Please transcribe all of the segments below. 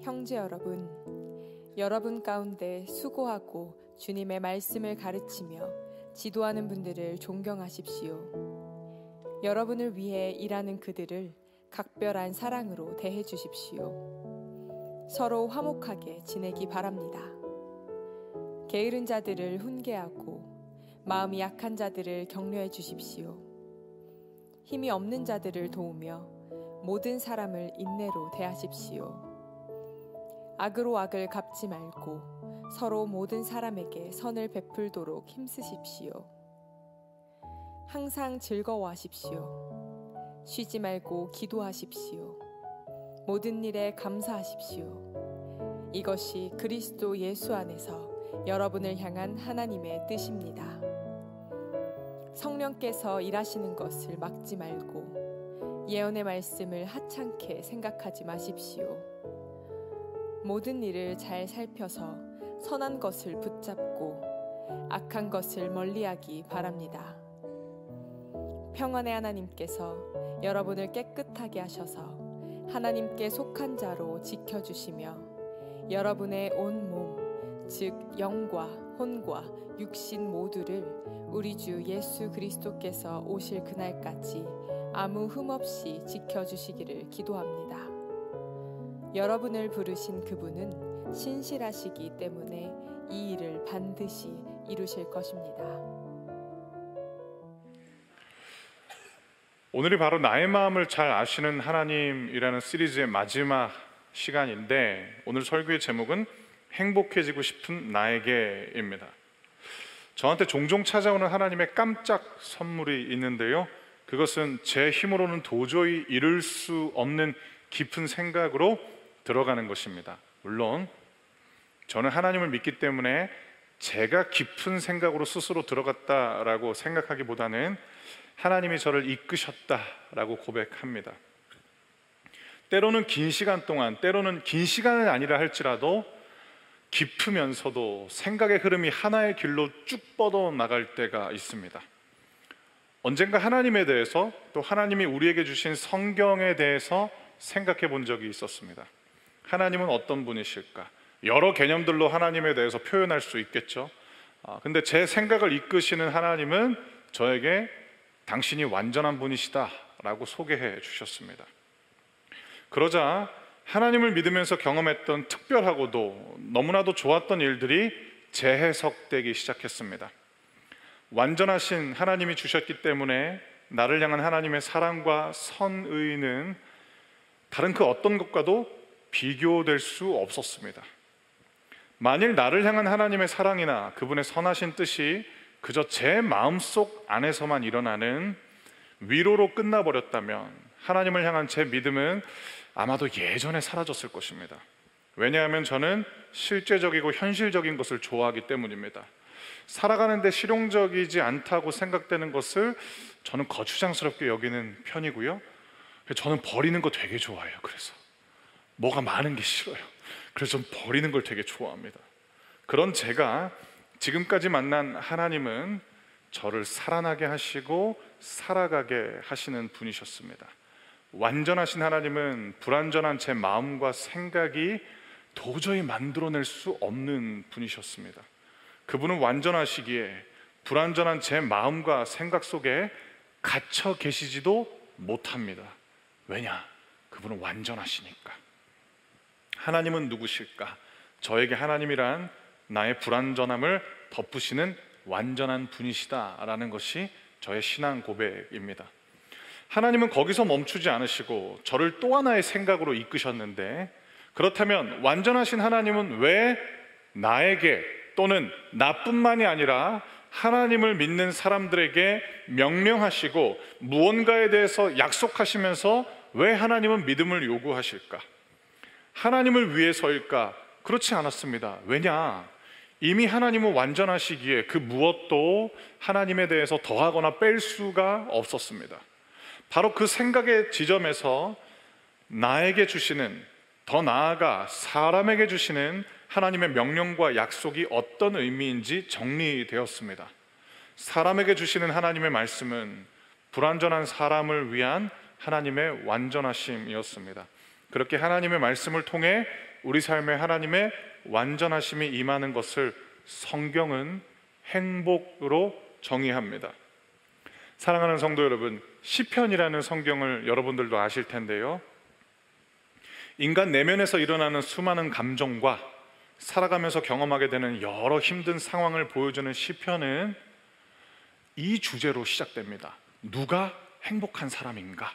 형제 여러분, 여러분 가운데 수고하고 주님의 말씀을 가르치며 지도하는 분들을 존경하십시오. 여러분을 위해 일하는 그들을 각별한 사랑으로 대해 주십시오. 서로 화목하게 지내기 바랍니다. 게으른 자들을 훈계하고 마음이 약한 자들을 격려해 주십시오. 힘이 없는 자들을 도우며 모든 사람을 인내로 대하십시오. 악으로 악을 갚지 말고 서로 모든 사람에게 선을 베풀도록 힘쓰십시오. 항상 즐거워하십시오. 쉬지 말고 기도하십시오. 모든 일에 감사하십시오. 이것이 그리스도 예수 안에서 여러분을 향한 하나님의 뜻입니다. 성령께서 일하시는 것을 막지 말고 예언의 말씀을 하찮게 생각하지 마십시오. 모든 일을 잘 살펴서 선한 것을 붙잡고 악한 것을 멀리하기 바랍니다. 평안의 하나님께서 여러분을 깨끗하게 하셔서 하나님께 속한 자로 지켜주시며 여러분의 온 몸, 즉 영과 혼과 육신 모두를 우리 주 예수 그리스도께서 오실 그날까지 아무 흠 없이 지켜주시기를 기도합니다. 여러분을 부르신 그분은 신실하시기 때문에 이 일을 반드시 이루실 것입니다. 오늘이 바로 나의 마음을 잘 아시는 하나님이라는 시리즈의 마지막 시간인데, 오늘 설교의 제목은 행복해지고 싶은 나에게입니다. 저한테 종종 찾아오는 하나님의 깜짝 선물이 있는데요, 그것은 제 힘으로는 도저히 이룰 수 없는 깊은 생각으로 들어가는 것입니다. 물론 저는 하나님을 믿기 때문에 제가 깊은 생각으로 스스로 들어갔다라고 생각하기보다는 하나님이 저를 이끄셨다라고 고백합니다. 때로는 긴 시간 동안, 때로는 긴 시간은 아니라 할지라도 깊으면서도 생각의 흐름이 하나의 길로 쭉 뻗어 나갈 때가 있습니다. 언젠가 하나님에 대해서, 또 하나님이 우리에게 주신 성경에 대해서 생각해 본 적이 있었습니다. 하나님은 어떤 분이실까? 여러 개념들로 하나님에 대해서 표현할 수 있겠죠. 근데 제 생각을 이끄시는 하나님은 저에게 당신이 완전한 분이시다 라고 소개해 주셨습니다. 그러자 하나님을 믿으면서 경험했던 특별하고도 너무나도 좋았던 일들이 재해석되기 시작했습니다. 완전하신 하나님이 주셨기 때문에 나를 향한 하나님의 사랑과 선의는 다른 그 어떤 것과도 비교될 수 없었습니다. 만일 나를 향한 하나님의 사랑이나 그분의 선하신 뜻이 그저 제 마음속 안에서만 일어나는 위로로 끝나버렸다면 하나님을 향한 제 믿음은 아마도 예전에 사라졌을 것입니다. 왜냐하면 저는 실제적이고 현실적인 것을 좋아하기 때문입니다. 살아가는데 실용적이지 않다고 생각되는 것을 저는 거추장스럽게 여기는 편이고요, 저는 버리는 거 되게 좋아해요. 그래서 뭐가 많은 게 싫어요. 그래서 좀 버리는 걸 되게 좋아합니다. 그런 제가 지금까지 만난 하나님은 저를 살아나게 하시고 살아가게 하시는 분이셨습니다. 완전하신 하나님은 불완전한 제 마음과 생각이 도저히 만들어낼 수 없는 분이셨습니다. 그분은 완전하시기에 불완전한 제 마음과 생각 속에 갇혀 계시지도 못합니다. 왜냐? 그분은 완전하시니까. 하나님은 누구실까? 저에게 하나님이란 나의 불완전함을 덮으시는 완전한 분이시다라는 것이 저의 신앙 고백입니다. 하나님은 거기서 멈추지 않으시고 저를 또 하나의 생각으로 이끄셨는데, 그렇다면 완전하신 하나님은 왜 나에게, 또는 나뿐만이 아니라 하나님을 믿는 사람들에게 명령하시고 무언가에 대해서 약속하시면서 왜 하나님은 믿음을 요구하실까? 하나님을 위해서일까? 그렇지 않았습니다. 왜냐? 이미 하나님은 완전하시기에 그 무엇도 하나님에 대해서 더하거나 뺄 수가 없었습니다. 바로 그 생각의 지점에서 나에게 주시는, 더 나아가 사람에게 주시는 하나님의 명령과 약속이 어떤 의미인지 정리되었습니다. 사람에게 주시는 하나님의 말씀은 불완전한 사람을 위한 하나님의 완전하심이었습니다. 그렇게 하나님의 말씀을 통해 우리 삶에 하나님의 완전하심이 임하는 것을 성경은 행복으로 정의합니다. 사랑하는 성도 여러분, 시편이라는 성경을 여러분들도 아실 텐데요, 인간 내면에서 일어나는 수많은 감정과 살아가면서 경험하게 되는 여러 힘든 상황을 보여주는 시편은 이 주제로 시작됩니다. 누가 행복한 사람인가?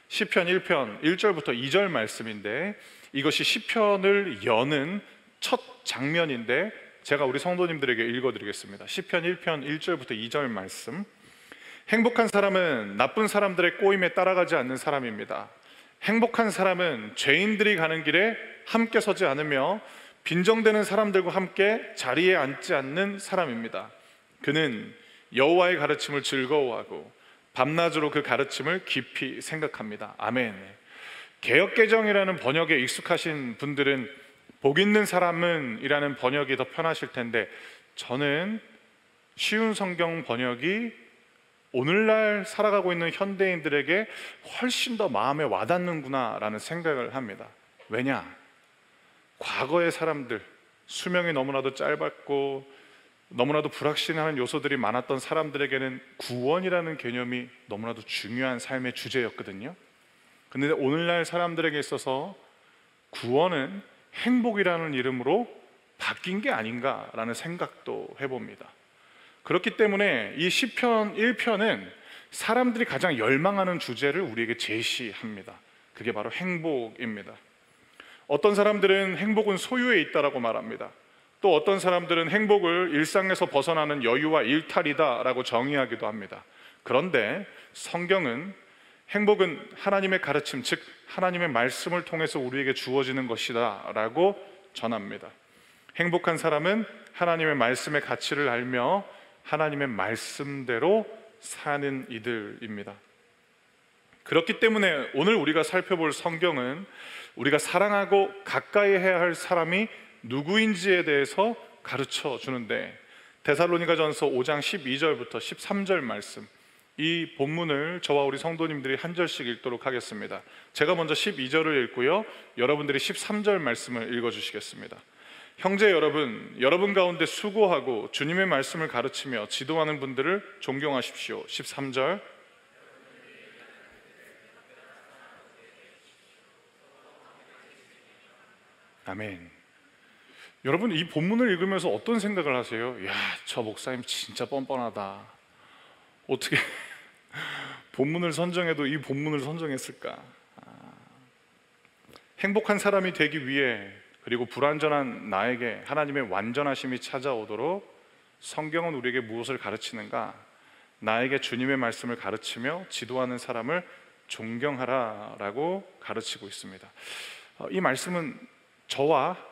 시편 1편 1절부터 2절 말씀인데, 이것이 시편을 여는 첫 장면인데 제가 우리 성도님들에게 읽어드리겠습니다. 시편 1편 1절부터 2절 말씀. 행복한 사람은 나쁜 사람들의 꼬임에 따라가지 않는 사람입니다. 행복한 사람은 죄인들이 가는 길에 함께 서지 않으며 빈정대는 사람들과 함께 자리에 앉지 않는 사람입니다. 그는 여호와의 가르침을 즐거워하고 밤낮으로 그 가르침을 깊이 생각합니다. 아멘. 개역개정이라는 번역에 익숙하신 분들은 복 있는 사람은 이라는 번역이 더 편하실 텐데, 저는 쉬운 성경 번역이 오늘날 살아가고 있는 현대인들에게 훨씬 더 마음에 와닿는구나 라는 생각을 합니다. 왜냐? 과거의 사람들, 수명이 너무나도 짧았고 너무나도 불확실한 요소들이 많았던 사람들에게는 구원이라는 개념이 너무나도 중요한 삶의 주제였거든요. 그런데 오늘날 사람들에게 있어서 구원은 행복이라는 이름으로 바뀐 게 아닌가라는 생각도 해봅니다. 그렇기 때문에 이 시편 1편은 사람들이 가장 열망하는 주제를 우리에게 제시합니다. 그게 바로 행복입니다. 어떤 사람들은 행복은 소유에 있다라고 말합니다. 또 어떤 사람들은 행복을 일상에서 벗어나는 여유와 일탈이다라고 정의하기도 합니다. 그런데 성경은 행복은 하나님의 가르침, 즉 하나님의 말씀을 통해서 우리에게 주어지는 것이다 라고 전합니다. 행복한 사람은 하나님의 말씀의 가치를 알며 하나님의 말씀대로 사는 이들입니다. 그렇기 때문에 오늘 우리가 살펴볼 성경은 우리가 사랑하고 가까이 해야 할 사람이 누구인지에 대해서 가르쳐 주는데, 데살로니가전서 5장 12절부터 13절 말씀, 이 본문을 저와 우리 성도님들이 한 절씩 읽도록 하겠습니다. 제가 먼저 12절을 읽고요, 여러분들이 13절 말씀을 읽어주시겠습니다. 형제 여러분, 여러분 가운데 수고하고 주님의 말씀을 가르치며 지도하는 분들을 존경하십시오. 13절. 아멘. 여러분, 이 본문을 읽으면서 어떤 생각을 하세요? 야, 저 목사님 진짜 뻔뻔하다. 어떻게 본문을 선정해도 이 본문을 선정했을까? 행복한 사람이 되기 위해, 그리고 불완전한 나에게 하나님의 완전하심이 찾아오도록 성경은 우리에게 무엇을 가르치는가? 나에게 주님의 말씀을 가르치며 지도하는 사람을 존경하라라고 가르치고 있습니다. 이 말씀은 저와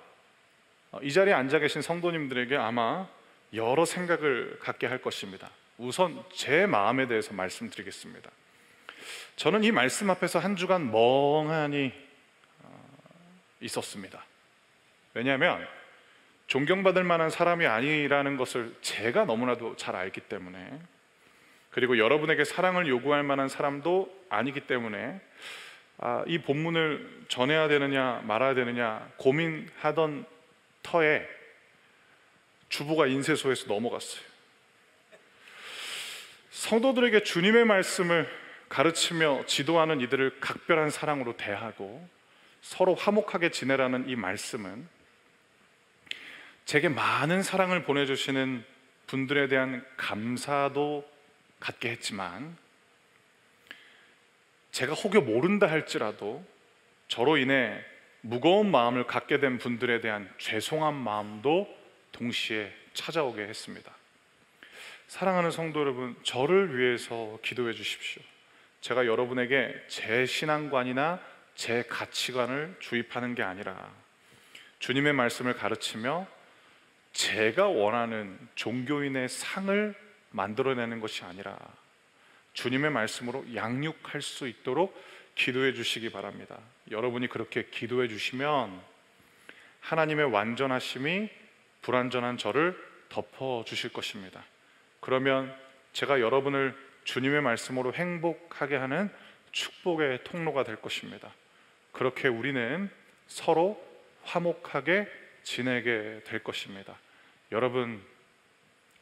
이 자리에 앉아 계신 성도님들에게 아마 여러 생각을 갖게 할 것입니다. 우선 제 마음에 대해서 말씀드리겠습니다. 저는 이 말씀 앞에서 한 주간 멍하니 있었습니다. 왜냐하면 존경받을 만한 사람이 아니라는 것을 제가 너무나도 잘 알기 때문에, 그리고 여러분에게 사랑을 요구할 만한 사람도 아니기 때문에 이 본문을 전해야 되느냐 말아야 되느냐 고민하던 터에 주부가 인쇄소에서 넘어갔어요. 성도들에게 주님의 말씀을 가르치며 지도하는 이들을 각별한 사랑으로 대하고 서로 화목하게 지내라는 이 말씀은 제게 많은 사랑을 보내주시는 분들에 대한 감사도 갖게 했지만, 제가 혹여 모른다 할지라도 저로 인해 무거운 마음을 갖게 된 분들에 대한 죄송한 마음도 동시에 찾아오게 했습니다. 사랑하는 성도 여러분, 저를 위해서 기도해 주십시오. 제가 여러분에게 제 신앙관이나 제 가치관을 주입하는 게 아니라 주님의 말씀을 가르치며 제가 원하는 종교인의 상을 만들어내는 것이 아니라 주님의 말씀으로 양육할 수 있도록 기도해 주시기 바랍니다. 여러분이 그렇게 기도해 주시면 하나님의 완전하심이 불완전한 저를 덮어 주실 것입니다. 그러면 제가 여러분을 주님의 말씀으로 행복하게 하는 축복의 통로가 될 것입니다. 그렇게 우리는 서로 화목하게 지내게 될 것입니다. 여러분,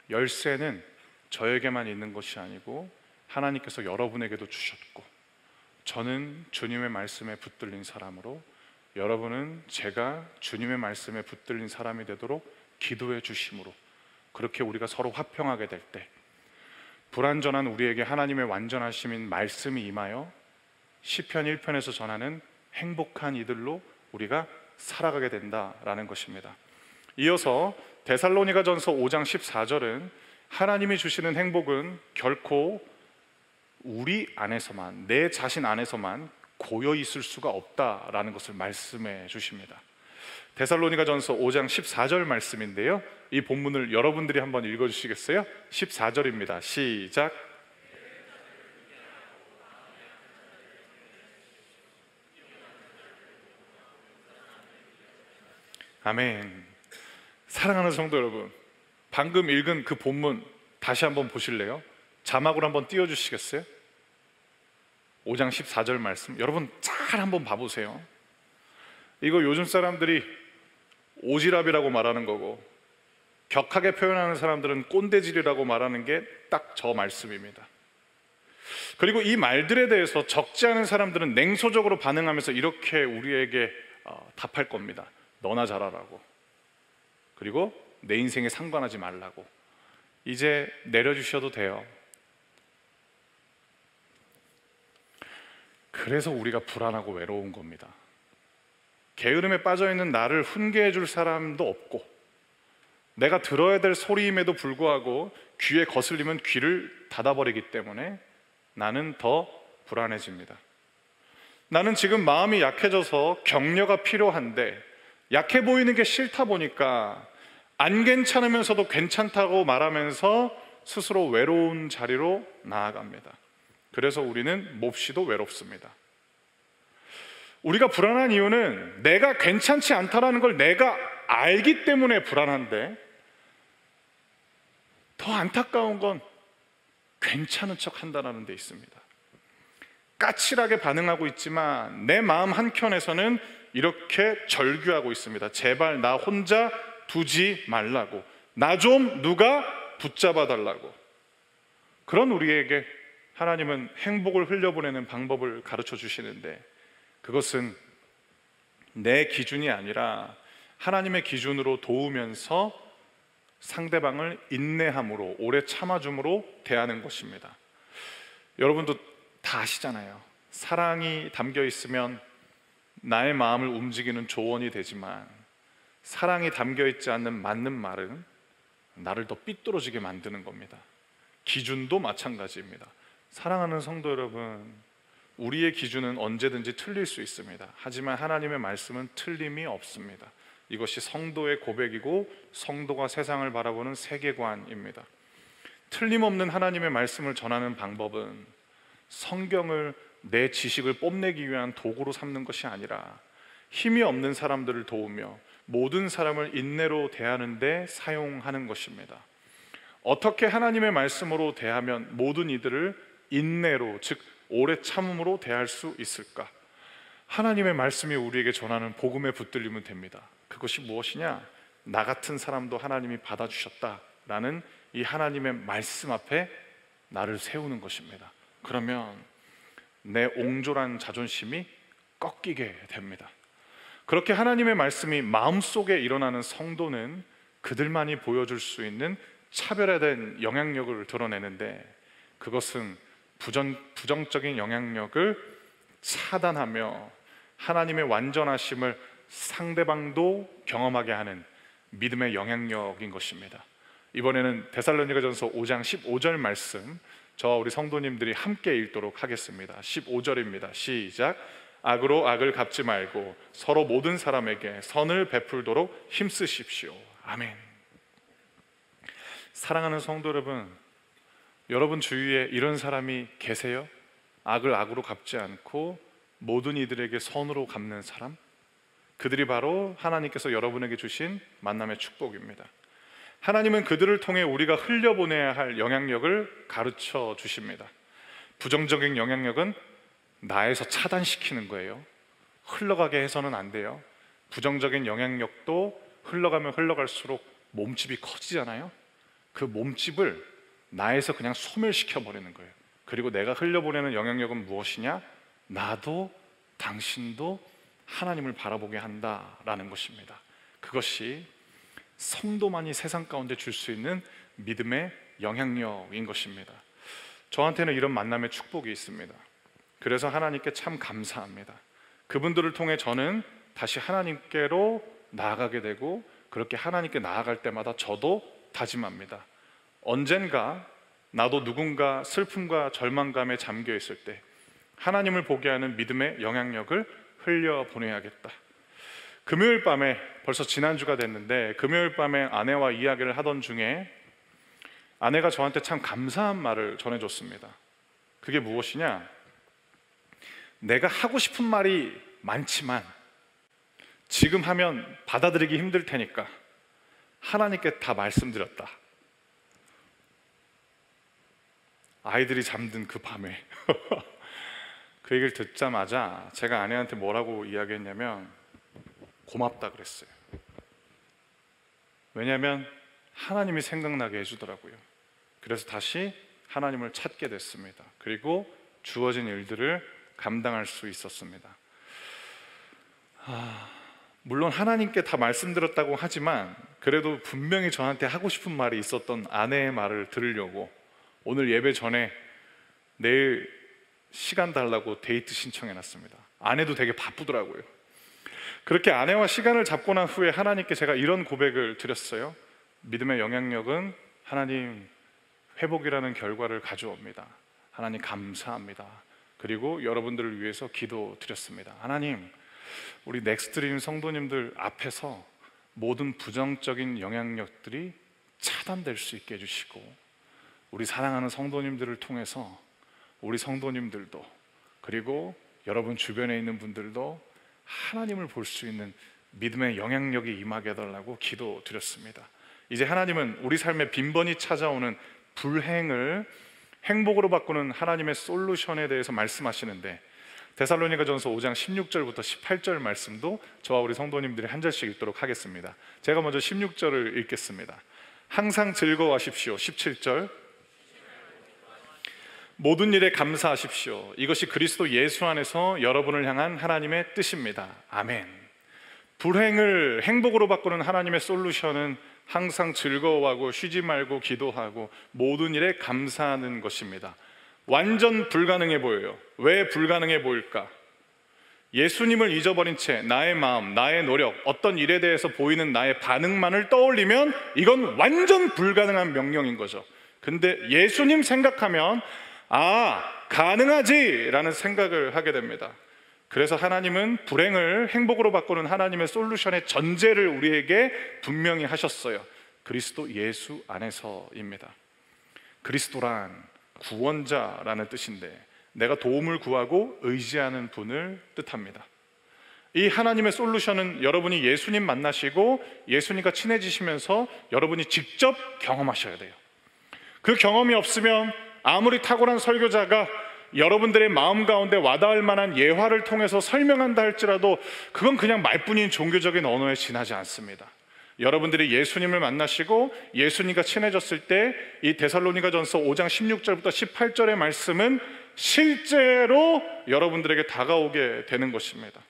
열쇠는 저에게만 있는 것이 아니고 하나님께서 여러분에게도 주셨고, 저는 주님의 말씀에 붙들린 사람으로, 여러분은 제가 주님의 말씀에 붙들린 사람이 되도록 기도해 주심으로, 그렇게 우리가 서로 화평하게 될 때 불완전한 우리에게 하나님의 완전하심인 말씀이 임하여 시편 1편에서 전하는 행복한 이들로 우리가 살아가게 된다라는 것입니다. 이어서 데살로니가전서 5장 14절은 하나님이 주시는 행복은 결코 우리 안에서만, 내 자신 안에서만 고여 있을 수가 없다라는 것을 말씀해 주십니다. 데살로니가전서 5장 14절 말씀인데요, 이 본문을 여러분들이 한번 읽어주시겠어요? 14절입니다. 시작. 아멘. 사랑하는 성도 여러분, 방금 읽은 그 본문 다시 한번 보실래요? 자막으로 한번 띄워주시겠어요? 5장 14절 말씀 여러분 잘 한번 봐보세요. 이거 요즘 사람들이 오지랖이라고 말하는 거고, 격하게 표현하는 사람들은 꼰대질이라고 말하는 게 딱 저 말씀입니다. 그리고 이 말들에 대해서 적지 않은 사람들은 냉소적으로 반응하면서 이렇게 우리에게 답할 겁니다. 너나 잘하라고, 그리고 내 인생에 상관하지 말라고. 이제 내려주셔도 돼요. 그래서 우리가 불안하고 외로운 겁니다. 게으름에 빠져있는 나를 훈계해 줄 사람도 없고, 내가 들어야 될 소리임에도 불구하고 귀에 거슬리면 귀를 닫아버리기 때문에 나는 더 불안해집니다. 나는 지금 마음이 약해져서 격려가 필요한데 약해 보이는 게 싫다 보니까 안 괜찮으면서도 괜찮다고 말하면서 스스로 외로운 자리로 나아갑니다. 그래서 우리는 몹시도 외롭습니다. 우리가 불안한 이유는 내가 괜찮지 않다라는 걸 내가 알기 때문에 불안한데, 더 안타까운 건 괜찮은 척 한다는 데 있습니다. 까칠하게 반응하고 있지만 내 마음 한켠에서는 이렇게 절규하고 있습니다. 제발 나 혼자 두지 말라고, 나 좀 누가 붙잡아 달라고. 그런 우리에게 하나님은 행복을 흘려보내는 방법을 가르쳐 주시는데, 그것은 내 기준이 아니라 하나님의 기준으로 도우면서 상대방을 인내함으로, 오래 참아줌으로 대하는 것입니다. 여러분도 다 아시잖아요. 사랑이 담겨 있으면 나의 마음을 움직이는 조언이 되지만, 사랑이 담겨 있지 않는 맞는 말은 나를 더 삐뚤어지게 만드는 겁니다. 기준도 마찬가지입니다. 사랑하는 성도 여러분, 우리의 기준은 언제든지 틀릴 수 있습니다. 하지만 하나님의 말씀은 틀림이 없습니다. 이것이 성도의 고백이고 성도가 세상을 바라보는 세계관입니다. 틀림없는 하나님의 말씀을 전하는 방법은 성경을 내 지식을 뽐내기 위한 도구로 삼는 것이 아니라 힘이 없는 사람들을 도우며 모든 사람을 인내로 대하는 데 사용하는 것입니다. 어떻게 하나님의 말씀으로 대하면 모든 이들을 인내로, 즉 오래 참음으로 대할 수 있을까? 하나님의 말씀이 우리에게 전하는 복음에 붙들리면 됩니다. 그것이 무엇이냐? 나 같은 사람도 하나님이 받아주셨다라는 이 하나님의 말씀 앞에 나를 세우는 것입니다. 그러면 내 옹졸한 자존심이 꺾이게 됩니다. 그렇게 하나님의 말씀이 마음속에 일어나는 성도는 그들만이 보여줄 수 있는 차별화된 영향력을 드러내는데, 그것은 부정적인 영향력을 차단하며 하나님의 완전하심을 상대방도 경험하게 하는 믿음의 영향력인 것입니다. 이번에는 데살로니가전서 5장 15절 말씀 저와 우리 성도님들이 함께 읽도록 하겠습니다. 15절입니다. 시작. 악으로 악을 갚지 말고 서로 모든 사람에게 선을 베풀도록 힘쓰십시오. 아멘. 사랑하는 성도 여러분, 여러분 주위에 이런 사람이 계세요? 악을 악으로 갚지 않고 모든 이들에게 선으로 갚는 사람? 그들이 바로 하나님께서 여러분에게 주신 만남의 축복입니다. 하나님은 그들을 통해 우리가 흘려보내야 할 영향력을 가르쳐 주십니다. 부정적인 영향력은 나에서 차단시키는 거예요. 흘러가게 해서는 안 돼요. 부정적인 영향력도 흘러가면 흘러갈수록 몸집이 커지잖아요. 그 몸집을 나에서 그냥 소멸시켜 버리는 거예요. 그리고 내가 흘려보내는 영향력은 무엇이냐? 나도 당신도 하나님을 바라보게 한다라는 것입니다. 그것이 성도만이 세상 가운데 줄 수 있는 믿음의 영향력인 것입니다. 저한테는 이런 만남의 축복이 있습니다. 그래서 하나님께 참 감사합니다. 그분들을 통해 저는 다시 하나님께로 나아가게 되고, 그렇게 하나님께 나아갈 때마다 저도 다짐합니다. 언젠가 나도 누군가 슬픔과 절망감에 잠겨 있을 때 하나님을 보게 하는 믿음의 영향력을 흘려보내야겠다. 금요일 밤에, 벌써 지난주가 됐는데 금요일 밤에 아내와 이야기를 하던 중에 아내가 저한테 참 감사한 말을 전해줬습니다. 그게 무엇이냐? 내가 하고 싶은 말이 많지만 지금 하면 받아들이기 힘들 테니까 하나님께 다 말씀드렸다. 아이들이 잠든 그 밤에 그 얘기를 듣자마자 제가 아내한테 뭐라고 이야기했냐면 고맙다 그랬어요. 왜냐하면 하나님이 생각나게 해주더라고요. 그래서 다시 하나님을 찾게 됐습니다. 그리고 주어진 일들을 감당할 수 있었습니다. 물론 하나님께 다 말씀드렸다고 하지만 그래도 분명히 저한테 하고 싶은 말이 있었던 아내의 말을 들으려고 오늘 예배 전에 내일 시간 달라고 데이트 신청해놨습니다. 아내도 되게 바쁘더라고요. 그렇게 아내와 시간을 잡고 난 후에 하나님께 제가 이런 고백을 드렸어요. 믿음의 영향력은 하나님 회복이라는 결과를 가져옵니다. 하나님 감사합니다. 그리고 여러분들을 위해서 기도드렸습니다. 하나님, 우리 넥스트림 성도님들 앞에서 모든 부정적인 영향력들이 차단될 수 있게 해주시고, 우리 사랑하는 성도님들을 통해서 우리 성도님들도, 그리고 여러분 주변에 있는 분들도 하나님을 볼 수 있는 믿음의 영향력이 임하게 해달라고 기도드렸습니다. 이제 하나님은 우리 삶에 빈번히 찾아오는 불행을 행복으로 바꾸는 하나님의 솔루션에 대해서 말씀하시는데, 데살로니가전서 5장 16절부터 18절 말씀도 저와 우리 성도님들이 한 절씩 읽도록 하겠습니다. 제가 먼저 16절을 읽겠습니다. 항상 즐거워하십시오. 17절, 모든 일에 감사하십시오. 이것이 그리스도 예수 안에서 여러분을 향한 하나님의 뜻입니다. 아멘. 불행을 행복으로 바꾸는 하나님의 솔루션은 항상 즐거워하고 쉬지 말고 기도하고 모든 일에 감사하는 것입니다. 완전 불가능해 보여요. 왜 불가능해 보일까? 예수님을 잊어버린 채 나의 마음, 나의 노력, 어떤 일에 대해서 보이는 나의 반응만을 떠올리면 이건 완전 불가능한 명령인 거죠. 근데 예수님 생각하면 가능하지 라는 생각을 하게 됩니다. 그래서 하나님은 불행을 행복으로 바꾸는 하나님의 솔루션의 전제를 우리에게 분명히 하셨어요. 그리스도 예수 안에서입니다. 그리스도란 구원자라는 뜻인데 내가 도움을 구하고 의지하는 분을 뜻합니다. 이 하나님의 솔루션은 여러분이 예수님 만나시고 예수님과 친해지시면서 여러분이 직접 경험하셔야 돼요. 그 경험이 없으면 아무리 탁월한 설교자가 여러분들의 마음 가운데 와닿을 만한 예화를 통해서 설명한다 할지라도 그건 그냥 말뿐인 종교적인 언어에 지나지 않습니다. 여러분들이 예수님을 만나시고 예수님과 친해졌을 때 이 데살로니가전서 5장 16절부터 18절의 말씀은 실제로 여러분들에게 다가오게 되는 것입니다.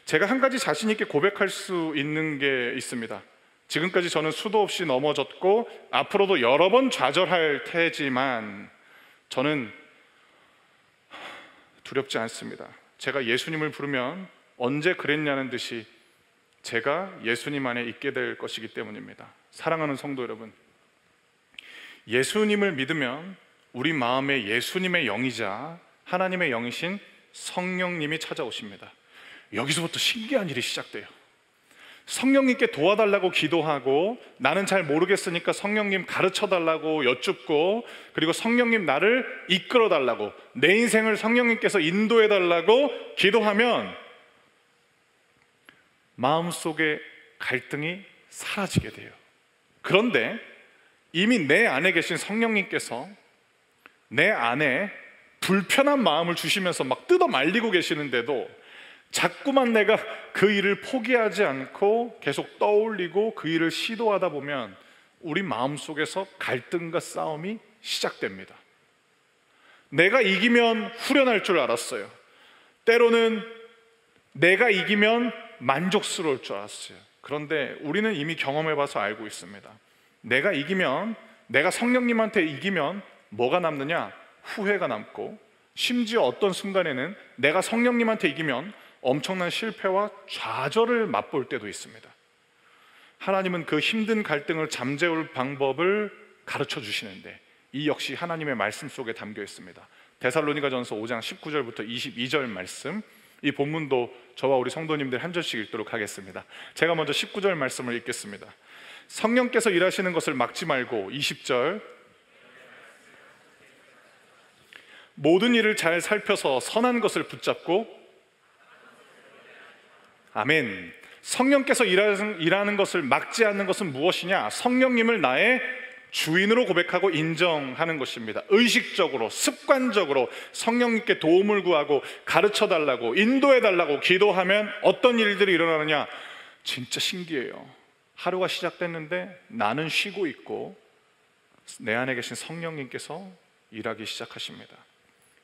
제가 한 가지 자신 있게 고백할 수 있는 게 있습니다. 지금까지 저는 수도 없이 넘어졌고 앞으로도 여러 번 좌절할 테지만 저는 두렵지 않습니다. 제가 예수님을 부르면 언제 그랬냐는 듯이 제가 예수님 안에 있게 될 것이기 때문입니다. 사랑하는 성도 여러분, 예수님을 믿으면 우리 마음에 예수님의 영이자 하나님의 영이신 성령님이 찾아오십니다. 여기서부터 신기한 일이 시작돼요. 성령님께 도와달라고 기도하고 나는 잘 모르겠으니까 성령님 가르쳐달라고 여쭙고, 그리고 성령님 나를 이끌어달라고, 내 인생을 성령님께서 인도해달라고 기도하면 마음속에 갈등이 사라지게 돼요. 그런데 이미 내 안에 계신 성령님께서 내 안에 불편한 마음을 주시면서 막 뜯어 말리고 계시는데도 자꾸만 내가 그 일을 포기하지 않고 계속 떠올리고 그 일을 시도하다 보면 우리 마음속에서 갈등과 싸움이 시작됩니다. 내가 이기면 후련할 줄 알았어요. 때로는 내가 이기면 만족스러울 줄 알았어요. 그런데 우리는 이미 경험해봐서 알고 있습니다. 내가 이기면, 내가 성령님한테 이기면 뭐가 남느냐? 후회가 남고, 심지어 어떤 순간에는 내가 성령님한테 이기면 엄청난 실패와 좌절을 맛볼 때도 있습니다. 하나님은 그 힘든 갈등을 잠재울 방법을 가르쳐 주시는데 이 역시 하나님의 말씀 속에 담겨 있습니다. 데살로니가전서 5장 19절부터 22절 말씀, 이 본문도 저와 우리 성도님들 한 절씩 읽도록 하겠습니다. 제가 먼저 19절 말씀을 읽겠습니다. 성령께서 일하시는 것을 막지 말고, 20절, 모든 일을 잘 살펴서 선한 것을 붙잡고, 아멘. 성령께서 일하는 것을 막지 않는 것은 무엇이냐? 성령님을 나의 주인으로 고백하고 인정하는 것입니다. 의식적으로, 습관적으로 성령님께 도움을 구하고 가르쳐 달라고, 인도해 달라고 기도하면 어떤 일들이 일어나느냐? 진짜 신기해요. 하루가 시작됐는데 나는 쉬고 있고 내 안에 계신 성령님께서 일하기 시작하십니다.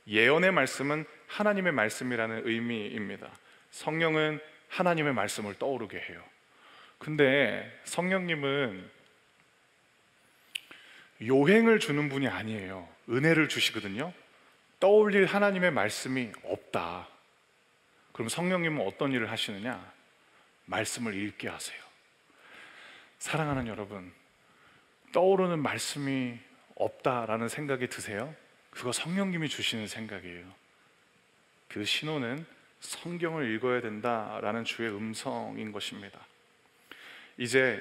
예언의 말씀은 하나님의 말씀이라는 의미입니다. 성령은 하나님의 말씀을 떠오르게 해요. 근데 성령님은 요행을 주는 분이 아니에요. 은혜를 주시거든요. 떠올릴 하나님의 말씀이 없다. 그럼 성령님은 어떤 일을 하시느냐? 말씀을 읽게 하세요. 사랑하는 여러분, 떠오르는 말씀이 없다라는 생각이 드세요? 그거 성령님이 주시는 생각이에요. 그 신호는 성경을 읽어야 된다라는 주의 음성인 것입니다. 이제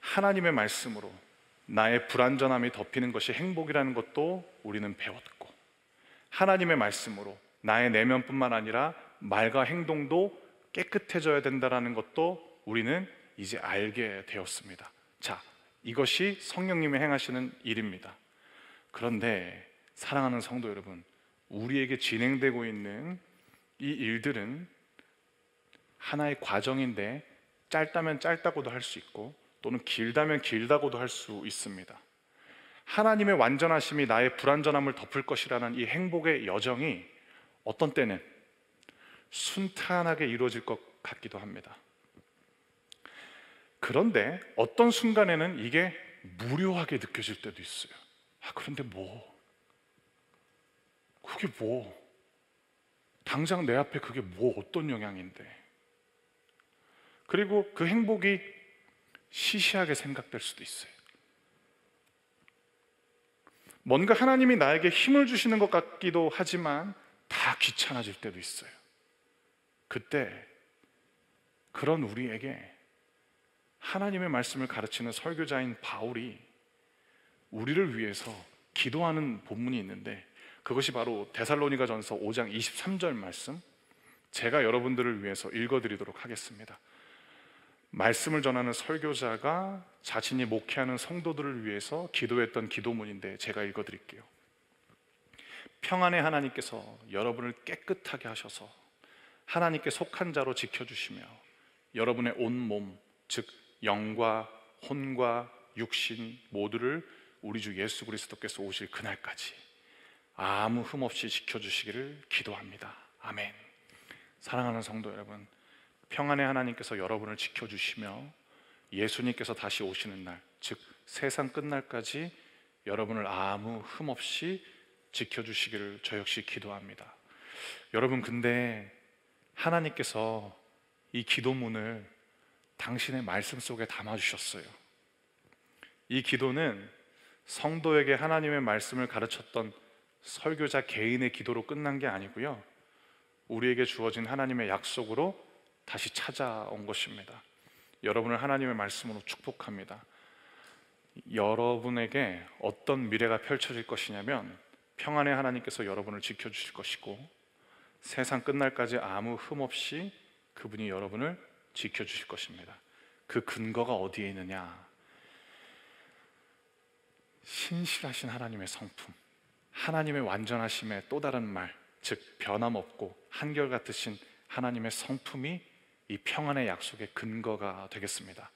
하나님의 말씀으로 나의 불완전함이 덮이는 것이 행복이라는 것도 우리는 배웠고, 하나님의 말씀으로 나의 내면뿐만 아니라 말과 행동도 깨끗해져야 된다는 것도 우리는 이제 알게 되었습니다. 자, 이것이 성령님이 행하시는 일입니다. 그런데 사랑하는 성도 여러분, 우리에게 진행되고 있는 이 일들은 하나의 과정인데 짧다면 짧다고도 할 수 있고 또는 길다면 길다고도 할 수 있습니다. 하나님의 완전하심이 나의 불완전함을 덮을 것이라는 이 행복의 여정이 어떤 때는 순탄하게 이루어질 것 같기도 합니다. 그런데 어떤 순간에는 이게 무료하게 느껴질 때도 있어요. 그런데 그게 당장 내 앞에 그게 어떤 영향인데. 그리고 그 행복이 시시하게 생각될 수도 있어요. 뭔가 하나님이 나에게 힘을 주시는 것 같기도 하지만 다 귀찮아질 때도 있어요. 그때 그런 우리에게 하나님의 말씀을 가르치는 설교자인 바울이 우리를 위해서 기도하는 본문이 있는데, 그것이 바로 데살로니가전서 5장 23절 말씀, 제가 여러분들을 위해서 읽어드리도록 하겠습니다. 말씀을 전하는 설교자가 자신이 목회하는 성도들을 위해서 기도했던 기도문인데 제가 읽어드릴게요. 평안의 하나님께서 여러분을 깨끗하게 하셔서 하나님께 속한 자로 지켜주시며 여러분의 온 몸, 즉 영과 혼과 육신 모두를 우리 주 예수 그리스도께서 오실 그날까지 아무 흠 없이 지켜주시기를 기도합니다. 아멘. 사랑하는 성도 여러분, 평안의 하나님께서 여러분을 지켜주시며 예수님께서 다시 오시는 날, 즉 세상 끝날까지 여러분을 아무 흠 없이 지켜주시기를 저 역시 기도합니다. 여러분, 근데 하나님께서 이 기도문을 당신의 말씀 속에 담아주셨어요. 이 기도는 성도에게 하나님의 말씀을 가르쳤던 설교자 개인의 기도로 끝난 게 아니고요, 우리에게 주어진 하나님의 약속으로 다시 찾아온 것입니다. 여러분을 하나님의 말씀으로 축복합니다. 여러분에게 어떤 미래가 펼쳐질 것이냐면 평안의 하나님께서 여러분을 지켜주실 것이고 세상 끝날까지 아무 흠 없이 그분이 여러분을 지켜주실 것입니다. 그 근거가 어디에 있느냐? 신실하신 하나님의 성품, 하나님의 완전하심의 또 다른 말, 즉 변함없고 한결같으신 하나님의 성품이 이 평안의 약속의 근거가 되겠습니다.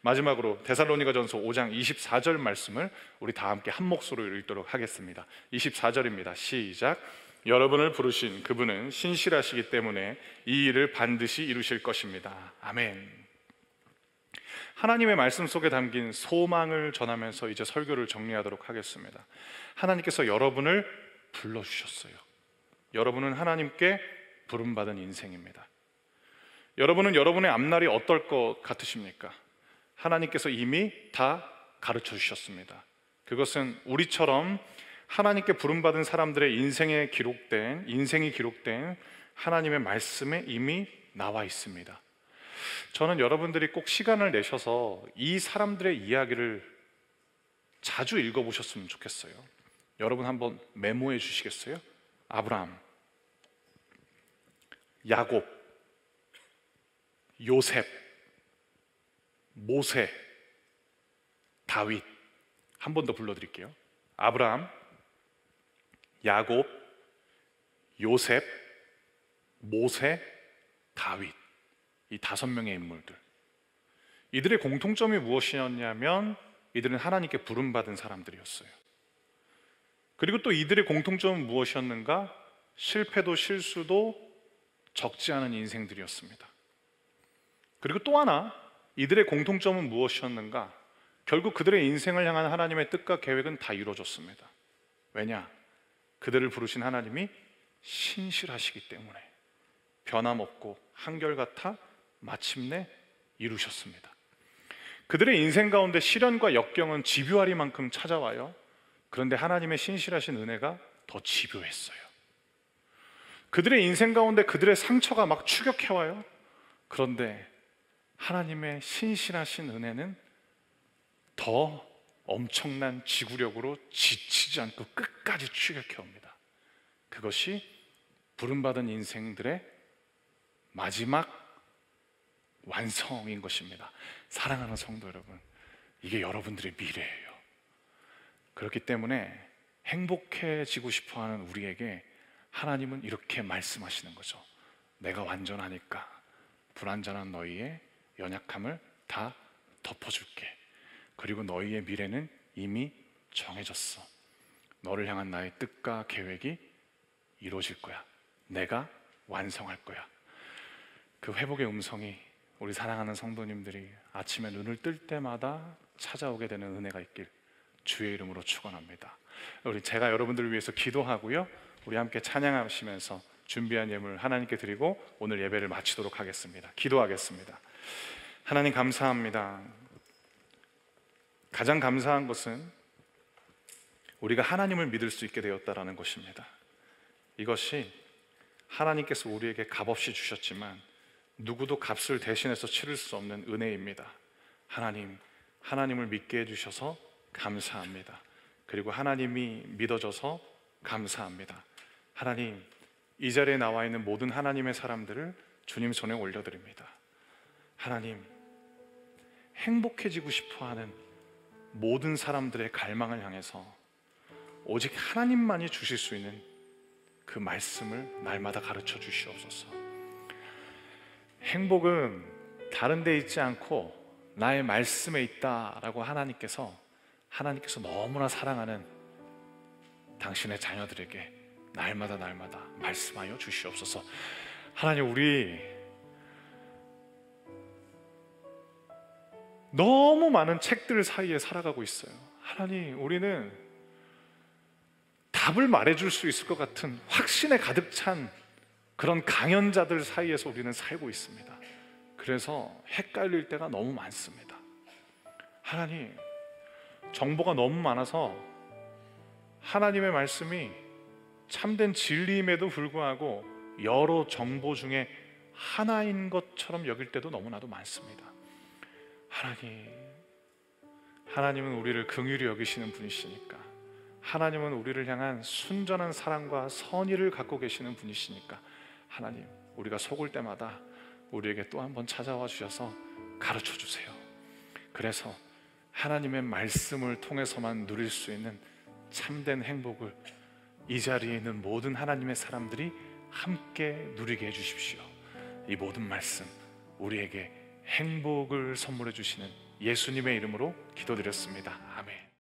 마지막으로 데살로니가전서 5장 24절 말씀을 우리 다 함께 한 목소리로 읽도록 하겠습니다. 24절입니다. 시작. 여러분을 부르신 그분은 신실하시기 때문에 이 일을 반드시 이루실 것입니다. 아멘. 하나님의 말씀 속에 담긴 소망을 전하면서 이제 설교를 정리하도록 하겠습니다. 하나님께서 여러분을 불러주셨어요. 여러분은 하나님께 부름받은 인생입니다. 여러분은 여러분의 앞날이 어떨 것 같으십니까? 하나님께서 이미 다 가르쳐 주셨습니다. 그것은 우리처럼 하나님께 부름받은 사람들의 인생이 기록된 하나님의 말씀에 이미 나와 있습니다. 저는 여러분들이 꼭 시간을 내셔서 이 사람들의 이야기를 자주 읽어보셨으면 좋겠어요. 여러분 한번 메모해 주시겠어요? 아브라함, 야곱, 요셉, 모세, 다윗. 한 번 더 불러드릴게요. 아브라함, 야곱, 요셉, 모세, 다윗. 이 5명의 인물들, 이들의 공통점이 무엇이었냐면 이들은 하나님께 부름받은 사람들이었어요. 그리고 또 이들의 공통점은 무엇이었는가? 실패도 실수도 적지 않은 인생들이었습니다. 그리고 또 하나, 이들의 공통점은 무엇이었는가? 결국 그들의 인생을 향한 하나님의 뜻과 계획은 다 이루어졌습니다. 왜냐? 그들을 부르신 하나님이 신실하시기 때문에 변함없고 한결같아 마침내 이루셨습니다. 그들의 인생 가운데 시련과 역경은 집요하리만큼 찾아와요. 그런데 하나님의 신실하신 은혜가 더 집요했어요. 그들의 인생 가운데 그들의 상처가 막 추격해와요. 그런데 하나님의 신실하신 은혜는 더 엄청난 지구력으로 지치지 않고 끝까지 추격해옵니다. 그것이 부름받은 인생들의 마지막 완성인 것입니다. 사랑하는 성도 여러분, 이게 여러분들의 미래예요. 그렇기 때문에 행복해지고 싶어하는 우리에게 하나님은 이렇게 말씀하시는 거죠. 내가 완전하니까 불완전한 너희의 연약함을 다 덮어줄게. 그리고 너희의 미래는 이미 정해졌어. 너를 향한 나의 뜻과 계획이 이루어질 거야. 내가 완성할 거야. 그 회복의 음성이 우리 사랑하는 성도님들이 아침에 눈을 뜰 때마다 찾아오게 되는 은혜가 있길 주의 이름으로 축원합니다. 제가 여러분들을 위해서 기도하고요, 우리 함께 찬양하시면서 준비한 예물 하나님께 드리고 오늘 예배를 마치도록 하겠습니다. 기도하겠습니다. 하나님 감사합니다. 가장 감사한 것은 우리가 하나님을 믿을 수 있게 되었다라는 것입니다. 이것이 하나님께서 우리에게 값없이 주셨지만 누구도 값을 대신해서 치를 수 없는 은혜입니다. 하나님을 믿게 해주셔서 감사합니다. 그리고 하나님이 믿어져서 감사합니다. 하나님, 이 자리에 나와 있는 모든 하나님의 사람들을 주님 손에 올려드립니다. 하나님, 행복해지고 싶어하는 모든 사람들의 갈망을 향해서 오직 하나님만이 주실 수 있는 그 말씀을 날마다 가르쳐 주시옵소서. 행복은 다른 데 있지 않고 나의 말씀에 있다라고 하나님께서 너무나 사랑하는 당신의 자녀들에게 날마다 말씀하여 주시옵소서. 하나님, 우리 너무 많은 책들 사이에 살아가고 있어요. 하나님, 우리는 답을 말해줄 수 있을 것 같은 확신에 가득 찬 그런 강연자들 사이에서 우리는 살고 있습니다. 그래서 헷갈릴 때가 너무 많습니다. 하나님, 정보가 너무 많아서 하나님의 말씀이 참된 진리임에도 불구하고 여러 정보 중에 하나인 것처럼 여길 때도 너무나도 많습니다. 하나님은 우리를 긍휼히 여기시는 분이시니까, 하나님은 우리를 향한 순전한 사랑과 선의를 갖고 계시는 분이시니까, 하나님, 우리가 속을 때마다 우리에게 또 한 번 찾아와 주셔서 가르쳐 주세요. 그래서 하나님의 말씀을 통해서만 누릴 수 있는 참된 행복을 이 자리에 있는 모든 하나님의 사람들이 함께 누리게 해주십시오. 이 모든 말씀 우리에게 행복을 선물해 주시는 예수님의 이름으로 기도드렸습니다. 아멘.